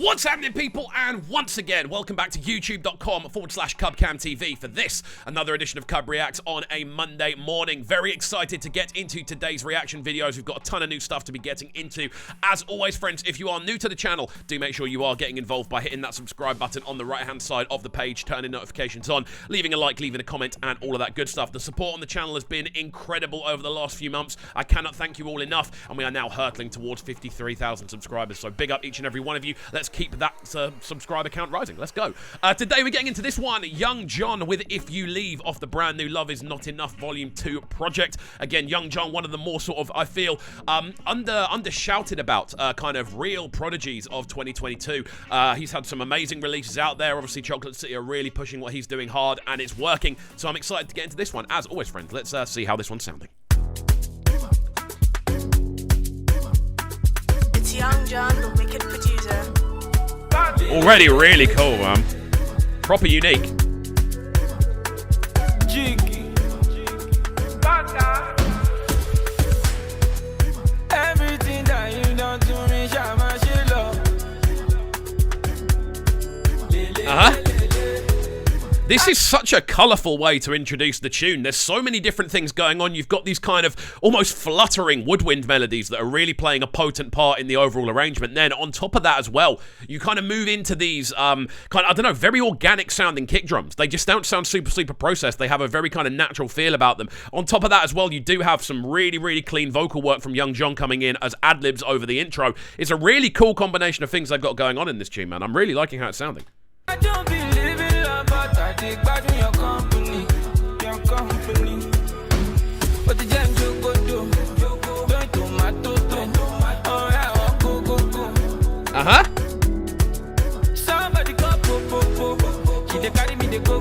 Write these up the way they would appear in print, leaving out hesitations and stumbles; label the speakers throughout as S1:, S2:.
S1: What's happening, people? And once again, welcome back to youtube.com/CubCamTV for this, another edition of Cub Reacts on a Monday morning. Very excited to get into today's reaction videos. We've got a ton of new stuff to be getting into. As always, friends, if you are new to the channel, do make sure you are getting involved by hitting that subscribe button on the right-hand side of the page, turning notifications on, leaving a like, leaving a comment, and all of that good stuff. The support on the channel has been incredible over the last few months. I cannot thank you all enough, and we are now hurtling towards 53,000 subscribers. So big up each and every one of you. Let's keep that subscriber count rising. Let's go. Today we're getting into this one, Young Jonn with If You Leave, off the brand new Love Is Not Enough Volume 2 project. Again, Young Jonn, one of the more sort of, I feel, under-shouted about kind of real prodigies of 2022. He's had some amazing releases out there. Obviously, Chocolate City are really pushing what he's doing hard, and it's working. So I'm excited to get into this one. As always, friends, let's see how this one's sounding.
S2: It's Young Jonn, the wicked producer.
S1: Already really cool, man. Proper unique.
S3: Everything that you done to me, Shama, she love.
S1: This is such a colourful way to introduce the tune. There's so many different things going on. You've got these kind of almost fluttering woodwind melodies that are really playing a potent part in the overall arrangement. Then on top of that as well, you kind of move into these kind of, I don't know, very organic sounding kick drums. They just don't sound super processed. They have a very kind of natural feel about them. On top of that as well, you do have some really clean vocal work from Young Jonn coming in as ad-libs over the intro. It's a really cool combination of things they've got going on in this tune, man. I'm really liking how it's sounding.
S3: I don't believe in love, but I take back your company, But the jam you go do, don't tomato, oh yeah, go. Somebody go, she dey carry me, they go,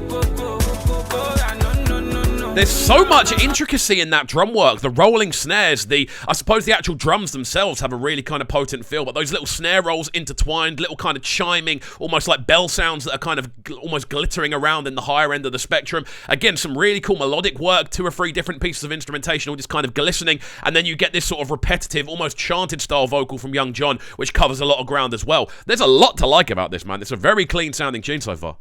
S1: There's so much intricacy in that drum work. The rolling snares, I suppose the actual drums themselves have a really kind of potent feel, but those little snare rolls intertwined, little kind of chiming, almost like bell sounds that are kind of almost glittering around in the higher end of the spectrum. Again, some really cool melodic work, 2 or 3 different pieces of instrumentation, all just kind of glistening, and then you get this sort of repetitive, almost chanted style vocal from Young Jonn, which covers a lot of ground as well. There's a lot to like about this, man. It's a very clean sounding tune so far.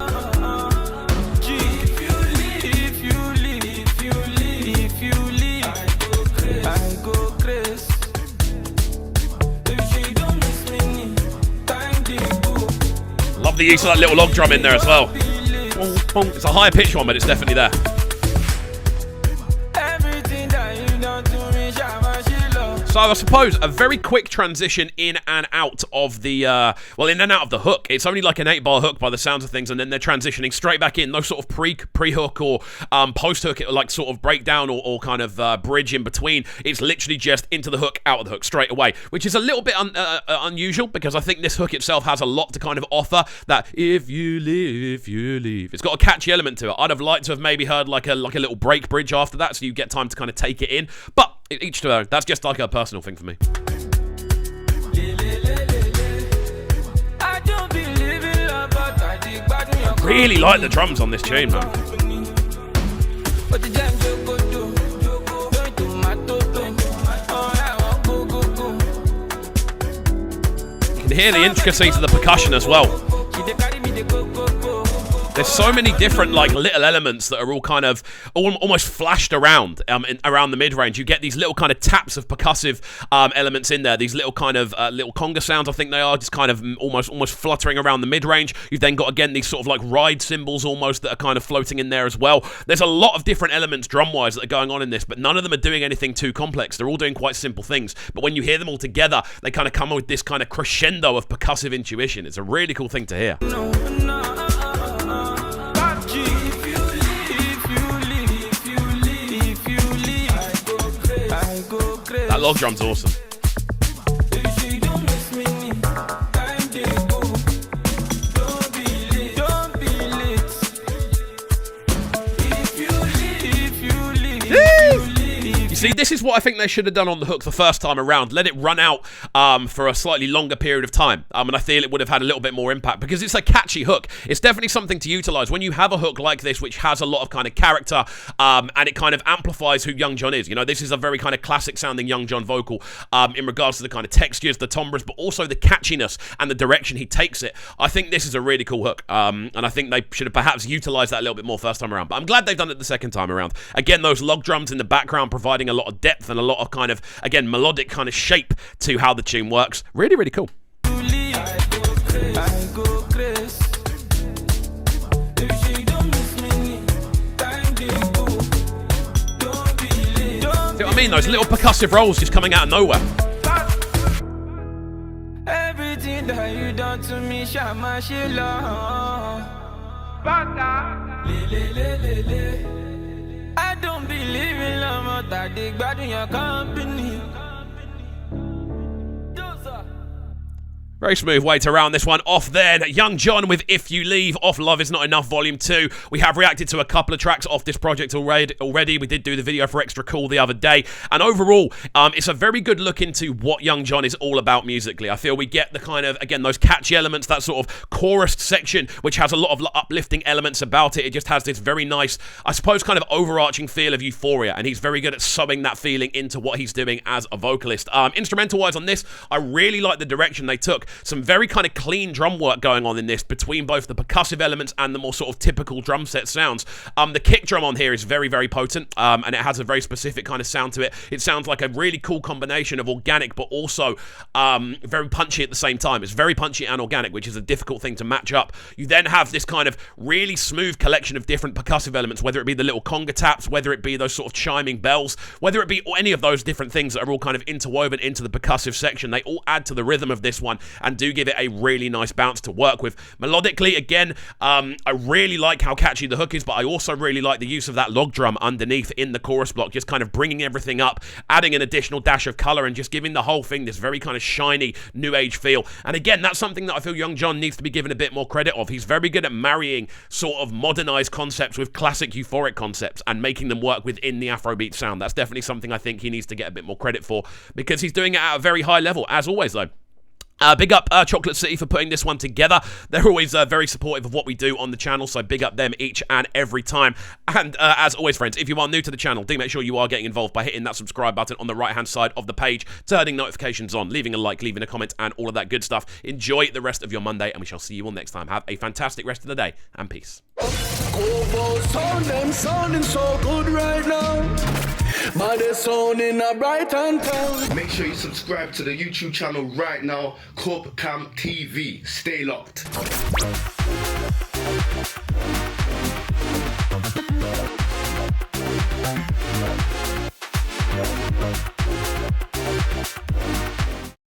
S1: Love the use of that little log drum in there as well. It's a higher pitch one, but it's definitely there. So I suppose a very quick transition in and out of the, in and out of the hook. It's only like an 8-bar hook by the sounds of things, and then they're transitioning straight back in. No sort of pre-hook or post-hook, like sort of breakdown or kind of bridge in between. It's literally just into the hook, out of the hook, straight away, which is a little bit unusual, because I think this hook itself has a lot to kind of offer. That if you leave. It's got a catchy element to it. I'd have liked to have maybe heard like a little break bridge after that, so you get time to kind of take it in. But each to their own. That's just like a personal thing for me. I really like the drums on this tune, man. You can hear the intricacies of the percussion as well. There's so many different like little elements that are all kind of almost flashed around around the mid-range. You get these little kind of taps of percussive elements in there. These little kind of little conga sounds, I think they are, just kind of almost fluttering around the mid-range. You've then got, again, these sort of like ride cymbals almost that are kind of floating in there as well. There's a lot of different elements drum-wise that are going on in this, but none of them are doing anything too complex. They're all doing quite simple things. But when you hear them all together, they kind of come with this kind of crescendo of percussive intuition. It's a really cool thing to hear. That log drum's awesome. You See, this is what I think they should have done on the hook the first time around. Let it run out for a slightly longer period of time. And I feel it would have had a little bit more impact because it's a catchy hook. It's definitely something to utilize when you have a hook like this, which has a lot of kind of character and it kind of amplifies who Young Jonn is. You know, this is a very kind of classic sounding Young Jonn vocal in regards to the kind of textures, the timbres, but also the catchiness and the direction he takes it. I think this is a really cool hook. And I think they should have perhaps utilized that a little bit more first time around. But I'm glad they've done it the second time around. Again, those log drums in the background providing a lot of depth and a lot of kind of, again, melodic kind of shape to how the tune works. Really, really cool. See what I mean? Those little percussive rolls just coming out of nowhere.
S3: Everything that you done to me, Shama Shila. I don't believe in love, that they bad in your company.
S1: Very smooth way to round this one off then. Young Jonn with If You Leave off Love Is Not Enough Volume 2. We have reacted to a couple of tracks off this project already. We did do the video for Extra Cool the other day. And overall, it's a very good look into what Young Jonn is all about musically. I feel we get the kind of, again, those catchy elements, that sort of chorus section, which has a lot of uplifting elements about it. It just has this very nice, I suppose, kind of overarching feel of euphoria. And he's very good at subbing that feeling into what he's doing as a vocalist. Instrumental-wise on this, I really like the direction they took. Some very kind of clean drum work going on in this between both the percussive elements and the more sort of typical drum set sounds. The kick drum on here is very, very potent, and it has a very specific kind of sound to it. It sounds like a really cool combination of organic but also very punchy at the same time. It's very punchy and organic, which is a difficult thing to match up. You then have this kind of really smooth collection of different percussive elements, whether it be the little conga taps, whether it be those sort of chiming bells, whether it be any of those different things that are all kind of interwoven into the percussive section. They all add to the rhythm of this one and do give it a really nice bounce to work with. Melodically, again, I really like how catchy the hook is, but I also really like the use of that log drum underneath in the chorus block, just kind of bringing everything up, adding an additional dash of color and just giving the whole thing this very kind of shiny new age feel. And again, that's something that I feel Young Jonn needs to be given a bit more credit of. He's very good at marrying sort of modernized concepts with classic euphoric concepts and making them work within the Afrobeat sound. That's definitely something I think he needs to get a bit more credit for because he's doing it at a very high level, as always though. Big up Chocolate City for putting this one together. They're always very supportive of what we do on the channel, so big up them each and every time. And as always, friends, if you are new to the channel, do make sure you are getting involved by hitting that subscribe button on the right-hand side of the page, turning notifications on, leaving a like, leaving a comment, and all of that good stuff. Enjoy the rest of your Monday, and we shall see you all next time. Have a fantastic rest of the day, and peace.
S4: Sounding so good right now. But they're sounding a bright and town.
S5: Make sure you subscribe to the YouTube channel right now, CUBREACTS TV. Stay locked.